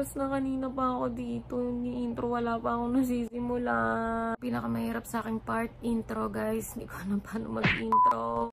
lumabas na kanina pa ako dito. Ni intro, wala pa akong nasisimula. Pinakamahirap sa aking part, intro guys. Hindi ko alam paano mag-intro.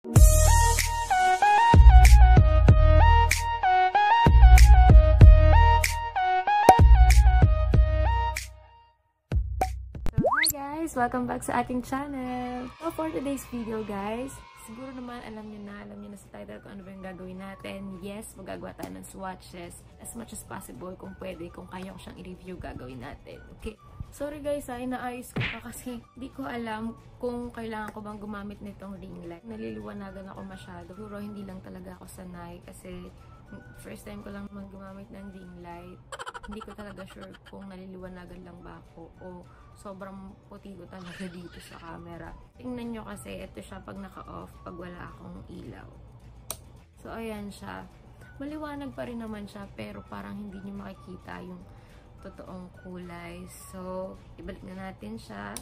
So hi guys! Welcome back sa ating channel. So for today's video guys, siguro naman alam niyo na sa title kung ano ba yung gagawin natin. Yes, magagawa tayo ng swatches as much as possible kung pwede. Kung kaya ko siyang i-review, gagawin natin. Okay. Sorry guys, inaayos ko pa kasi di ko alam kung kailangan ko bang gumamit nitong ring light. Naliliwanagan ako masyado. Siguro hindi lang talaga ako sanay kasi first time ko lang naman gumamit ng ring light. Hindi ko talaga sure kung naliliwanagan lang ba ako o sobrang puti ko talaga dito sa camera. Tingnan nyo kasi, ito siya pag naka-off, pag wala akong ilaw. So, ayan siya. Maliwanag pa rin naman siya, pero parang hindi nyo makikita yung totoong kulay. So, ibalik na natin siya.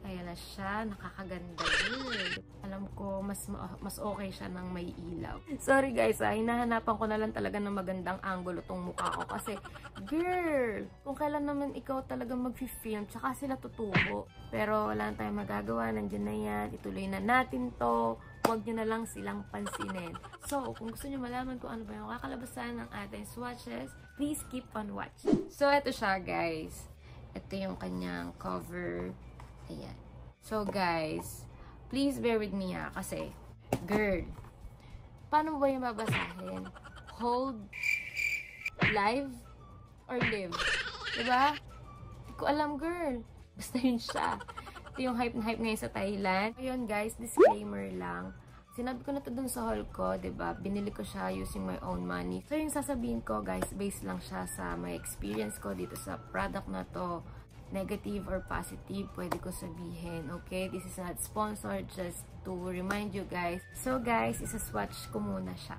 Ayan na siya. Nakakaganda din. Alam ko, mas okay siya ng may ilaw. Sorry guys, hinahanapan ko na lang talaga ng magandang angulo tong mukha ko. Kasi, girl, kung kailan naman ikaw talaga mag-film, tsaka sila tutubo. Pero wala na tayong magagawa. Nandiyan na yan. Ituloy na natin to. Huwag nyo na lang silang pansinin. So, kung gusto nyo malaman kung ano ba yung kakalabasan ng ating swatches, please keep on watching. So, ito siya guys. Ito yung kanyang cover. Ayan. So, guys, please bear with me ha. Kasi, girl, paano ba yung babasahin? Hold, live, or live? Diba? Hindi ko alam, girl. Basta yun siya. Ito yung hype na hype ngayon sa Thailand. Ayun, guys, disclaimer lang. Sinabi ko na ito dun sa haul ko, diba? Binili ko siya using my own money. So, yung sasabihin ko, guys, based lang siya sa my experience ko dito sa product na to. Negative or positive, pwede ko sabihin. Okay? This is not sponsored, just to remind you guys. So guys, isa-swatch ko muna siya.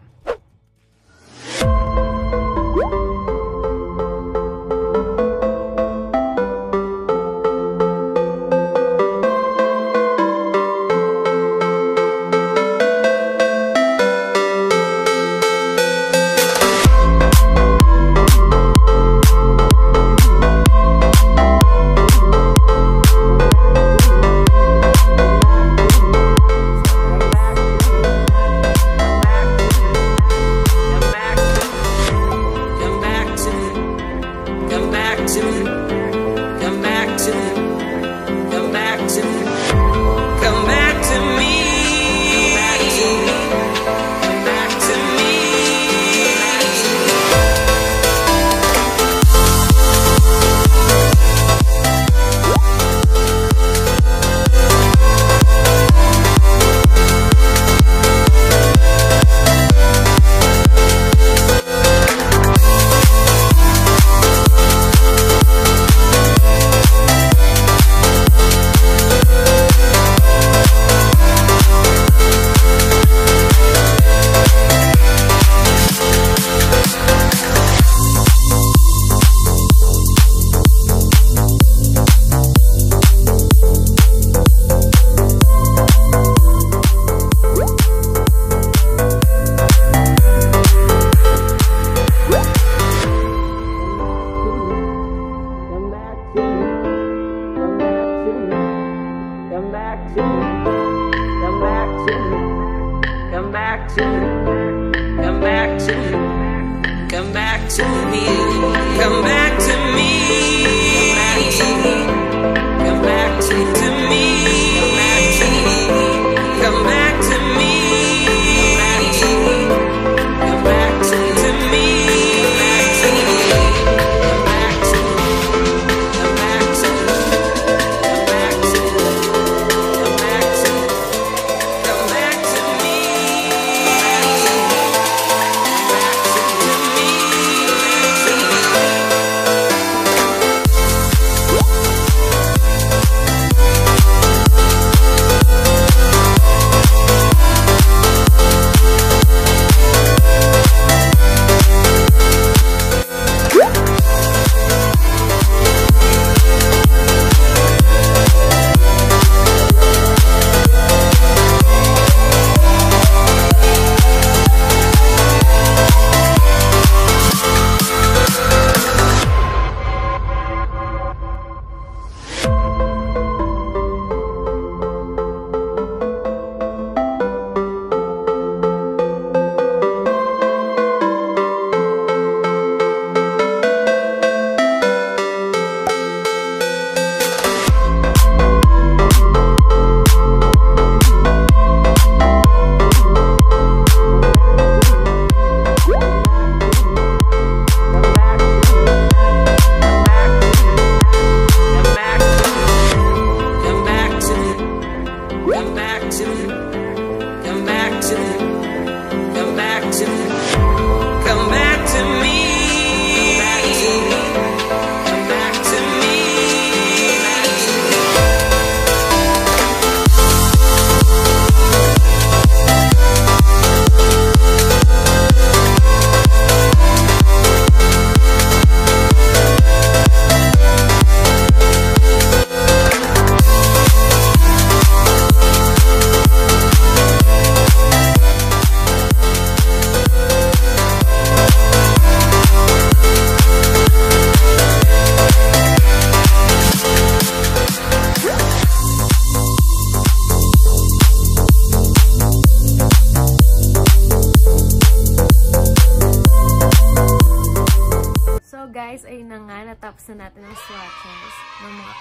guys, ayun na nga, natapos na natin ang swatches ng mga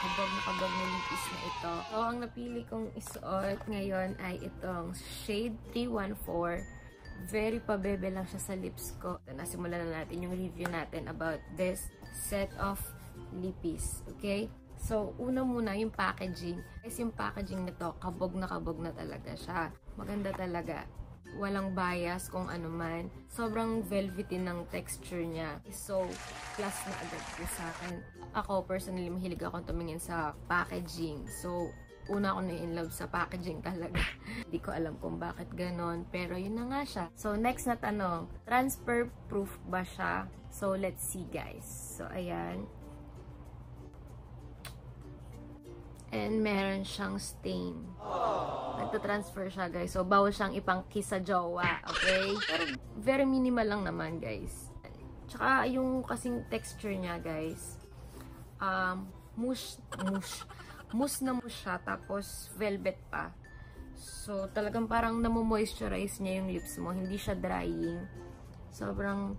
kabog na lipis na ito. So, ang napili kong isuot ngayon ay itong shade 314. Very pabebe lang siya sa lips ko. Nasimulan na natin yung review natin about this set of lipis. Okay? So, una muna yung packaging. Guys, yung packaging nito, kabog na talaga siya. Maganda talaga. Walang bias kung ano man. Sobrang velvety ng texture niya. So, plus na agad po sa akin. Ako, personally, mahilig ako tumingin sa packaging. So, una ako na-in-love sa packaging talaga. Hindi ko alam kung bakit ganon. Pero, yun na nga siya. So, next na tanong. Transfer-proof ba siya? So, let's see, guys. So, ayan. And meron siyang stain. Nagtatransfer siya, guys. So, bawal siyang ipang-kiss sa jowa. Okay? Pero, very minimal lang naman, guys. Tsaka, yung kasing texture niya, guys. Mousse na mousse siya. Tapos, velvet pa. So, talagang parang namomoisturize niya yung lips mo. Hindi siya drying. Sobrang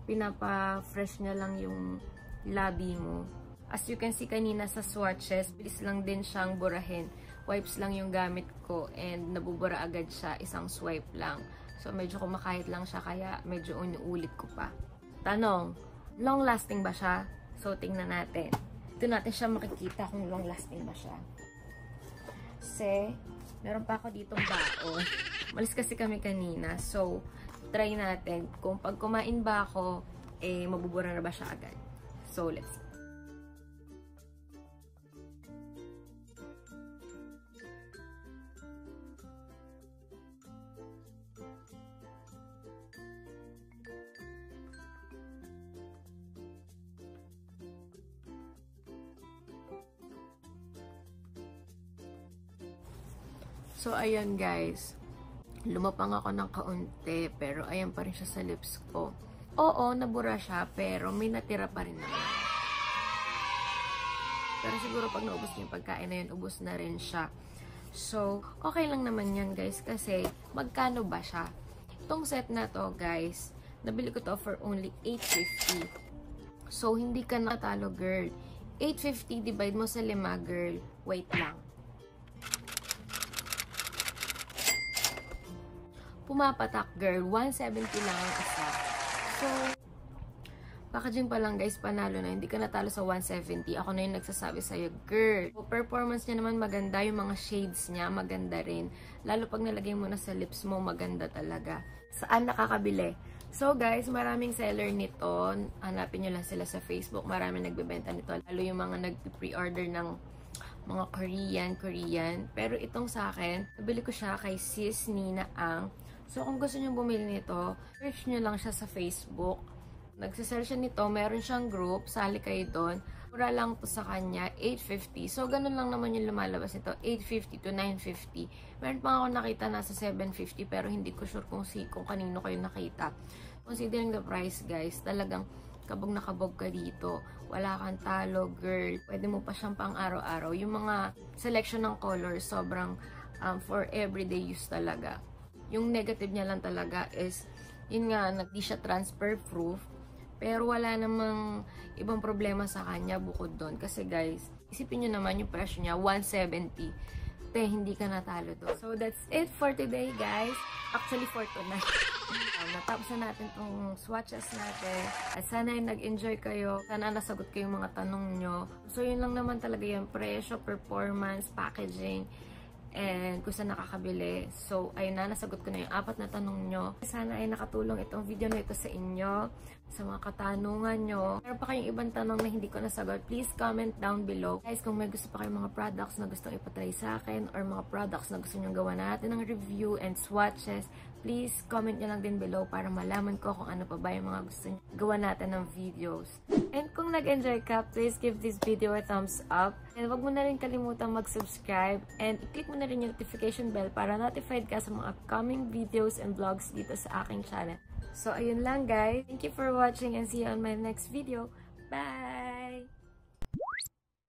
pinapa-fresh niya lang yung labi mo. As you can see kanina sa swatches, bilis lang din siyang burahin. Wipes lang yung gamit ko and nabubura agad siya, isang swipe lang. So medyo kumakahit lang siya kaya medyo unuulit ko pa. Tanong, long lasting ba siya? So tingnan natin. Dito natin siya makikita kung long lasting ba siya. Kasi meron pa ako ditong baon. Malis kasi kami kanina. So try natin kung pag kumain ba ako, mabubura na ba siya agad. So let's see. So, ayan guys. Lumapang ako ng kaunti, pero ayan pa rin siya sa lips ko. Oo, nabura siya, pero may natira pa rin naman. Pero siguro pag naubos niya yung pagkain na yun, ubos na rin siya. So, okay lang naman yan guys, kasi magkano ba siya? Itong set na to guys, nabili ko to for only $8.50. So, hindi ka natalo girl. $8.50 divide mo sa 5 girl. Wait lang. Pumapatak girl, 170 lang ang isa. So, packaging pa lang guys, panalo na. Hindi ka natalo sa 170. Ako na yung nagsasabi sa'yo, girl. So, performance niya naman maganda. Yung mga shades niya, maganda rin. Lalo pag nalagay mo na sa lips mo, maganda talaga. Saan nakakabili? So guys, maraming seller nito. Hanapin nyo lang sila sa Facebook. Maraming nagbebenta nito. Lalo yung mga nag-pre-order ng mga Korean. Pero itong sa akin, nabili ko siya kay Sis Nina Ang. So, kung gusto nyo bumili nito, search nyo lang siya sa Facebook. Nagsisell siya nito, meron siyang group, sali kayo doon. Mura lang po sa kanya, $8.50. So, ganun lang naman yung lumalabas nito, $8.50 to $9.50. Meron pa ako nakita nasa $7.50, pero hindi ko sure kung kanino kayo nakita. Considering the price, guys, talagang kabog na kabog ka dito. Wala kang talo, girl. Pwede mo pa siyang pang araw-araw. Yung mga selection ng colors, sobrang for everyday use talaga. Yung negative niya lang talaga is, yun nga, hindi siya transfer-proof. Pero wala namang ibang problema sa kanya bukod doon. Kasi guys, isipin nyo naman yung presyo niya, $170. Hindi ka natalo doon. So that's it for today guys. Actually for tonight. Natapos na natin tong swatches natin. At sana ay nag-enjoy kayo. Sana nasagot kayo yung mga tanong nyo. So yun lang naman talaga yung presyo, performance, packaging, and kung saan nakakabili. So, ayun na, nasagot ko na yung 4 na tanong nyo. Sana ay nakatulong itong video na ito sa inyo, sa mga katanungan nyo. Meron pa kayong ibang tanong na hindi ko nasagot, please comment down below. Guys, kung may gusto pa kayong mga products na gustong ipatry sa akin, or mga products na gusto nyo gawa natin ng review and swatches, please comment nyo lang din below para malaman ko kung ano pa ba yung mga gusto nyo gawa natin ng videos. And kung nag-enjoy ka, please give this video a thumbs up. And wag mo na rin kalimutang mag-subscribe. And i-click mo na rin yung notification bell para notified ka sa mga upcoming videos and vlogs dito sa aking channel. So, ayun lang guys. Thank you for watching and see you on my next video. Bye!